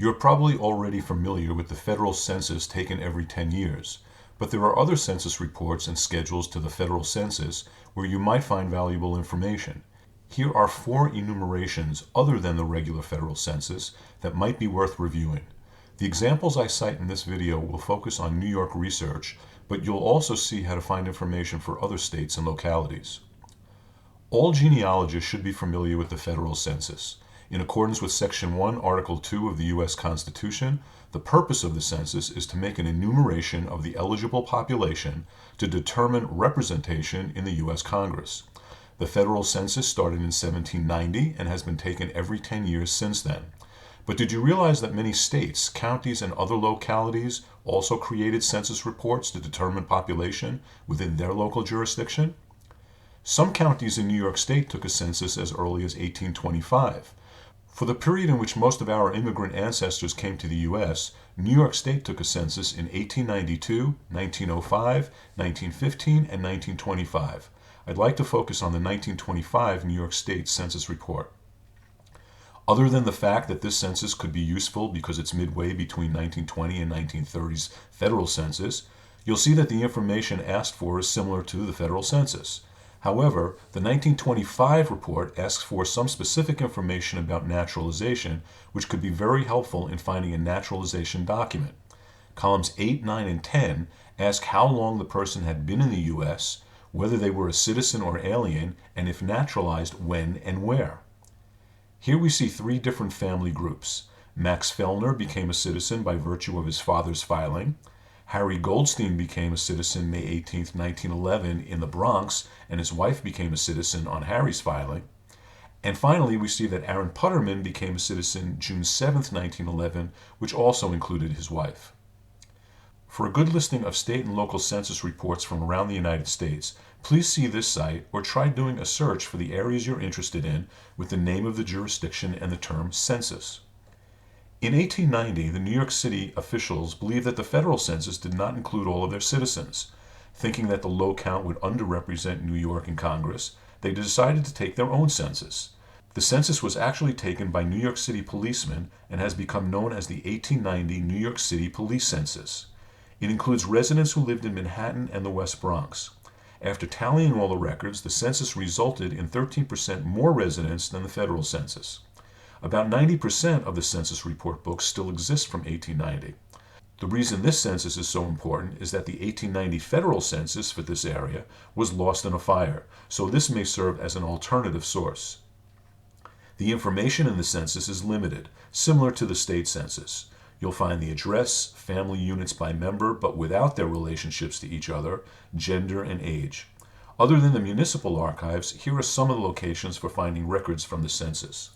You're probably already familiar with the Federal Census taken every 10 years, but there are other census reports and schedules to the Federal Census where you might find valuable information. Here are 4 enumerations other than the regular Federal Census that might be worth reviewing. The examples I cite in this video will focus on New York research, but you'll also see how to find information for other states and localities. All genealogists should be familiar with the Federal Census. In accordance with Section 1, Article 2 of the U.S. Constitution, the purpose of the census is to make an enumeration of the eligible population to determine representation in the U.S. Congress. The Federal Census started in 1790 and has been taken every 10 years since then. But did you realize that many states, counties, and other localities also created census reports to determine population within their local jurisdiction? Some counties in New York State took a census as early as 1825. For the period in which most of our immigrant ancestors came to the U.S., New York State took a census in 1892, 1905, 1915, and 1925. I'd like to focus on the 1925 New York State Census Report. Other than the fact that this census could be useful because it's midway between 1920 and 1930's federal census, you'll see that the information asked for is similar to the federal census. However, the 1925 report asks for some specific information about naturalization, which could be very helpful in finding a naturalization document. Columns 8, 9, and 10 ask how long the person had been in the U.S., whether they were a citizen or alien, and if naturalized, when and where. Here we see 3 different family groups. Max Fellner became a citizen by virtue of his father's filing. Harry Goldstein became a citizen May 18, 1911 in the Bronx, and his wife became a citizen on Harry's filing. And finally, we see that Aaron Putterman became a citizen June 7, 1911, which also included his wife. For a good listing of state and local census reports from around the United States, please see this site or try doing a search for the areas you're interested in with the name of the jurisdiction and the term census. In 1890, the New York City officials believed that the federal census did not include all of their citizens. Thinking that the low count would underrepresent New York in Congress, they decided to take their own census. The census was actually taken by New York City policemen and has become known as the 1890 New York City Police Census. It includes residents who lived in Manhattan and the West Bronx. After tallying all the records, the census resulted in 13% more residents than the federal census. About 90% of the census report books still exist from 1890. The reason this census is so important is that the 1890 federal census for this area was lost in a fire, so this may serve as an alternative source. The information in the census is limited, similar to the state census. You'll find the address, family units by member, but without their relationships to each other, gender, and age. Other than the municipal archives, here are some of the locations for finding records from the census.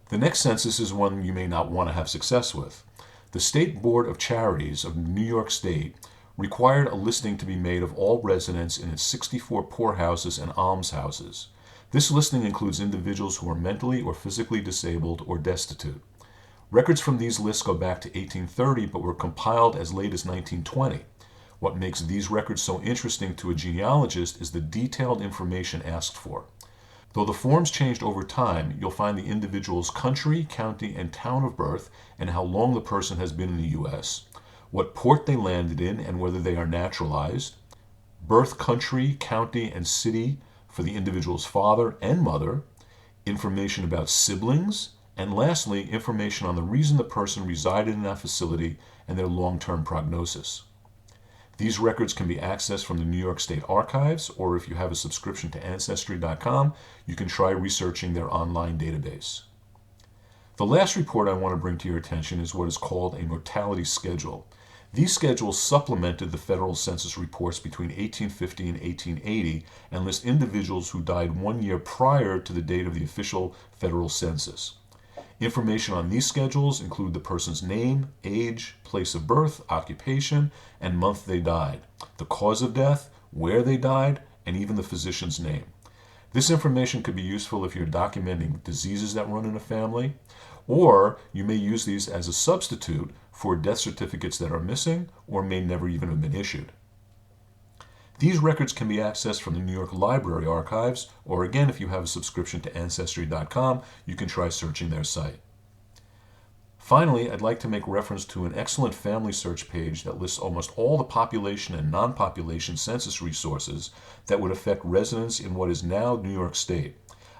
The next census is one you may not want to have success with. The State Board of Charities of New York State required a listing to be made of all residents in its 64 poorhouses and almshouses. This listing includes individuals who are mentally or physically disabled or destitute. Records from these lists go back to 1830 but were compiled as late as 1920. What makes these records so interesting to a genealogist is the detailed information asked for. Though the forms changed over time, you'll find the individual's country, county, and town of birth and how long the person has been in the U.S., what port they landed in and whether they are naturalized, birth country, county, and city for the individual's father and mother, information about siblings, and lastly, information on the reason the person resided in that facility and their long-term prognosis. These records can be accessed from the New York State Archives, or if you have a subscription to Ancestry.com, you can try researching their online database. The last report I want to bring to your attention is what is called a mortality schedule. These schedules supplemented the federal census reports between 1850 and 1880 and list individuals who died 1 year prior to the date of the official federal census. Information on these schedules include the person's name, age, place of birth, occupation, and month they died, the cause of death, where they died, and even the physician's name. This information could be useful if you're documenting diseases that run in a family, or you may use these as a substitute for death certificates that are missing or may never even have been issued. These records can be accessed from the New York Library Archives, or again, if you have a subscription to Ancestry.com, you can try searching their site. Finally, I'd like to make reference to an excellent family search page that lists almost all the population and non-population census resources that would affect residents in what is now New York State.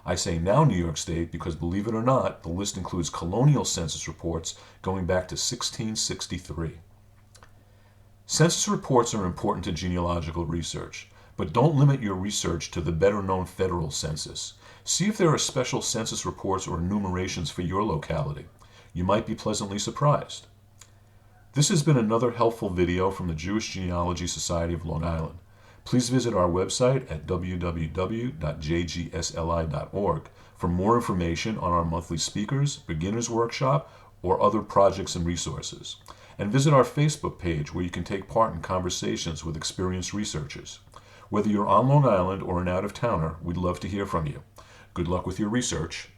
I say now New York State because, believe it or not, the list includes colonial census reports going back to 1663. Census reports are important to genealogical research, but don't limit your research to the better-known Federal Census. See if there are special census reports or enumerations for your locality. You might be pleasantly surprised. This has been another helpful video from the Jewish Genealogy Society of Long Island. Please visit our website at www.jgsli.org for more information on our monthly speakers, beginners workshop, or other projects and resources. And visit our Facebook page where you can take part in conversations with experienced researchers. Whether you're on Long Island or an out-of-towner, we'd love to hear from you. Good luck with your research.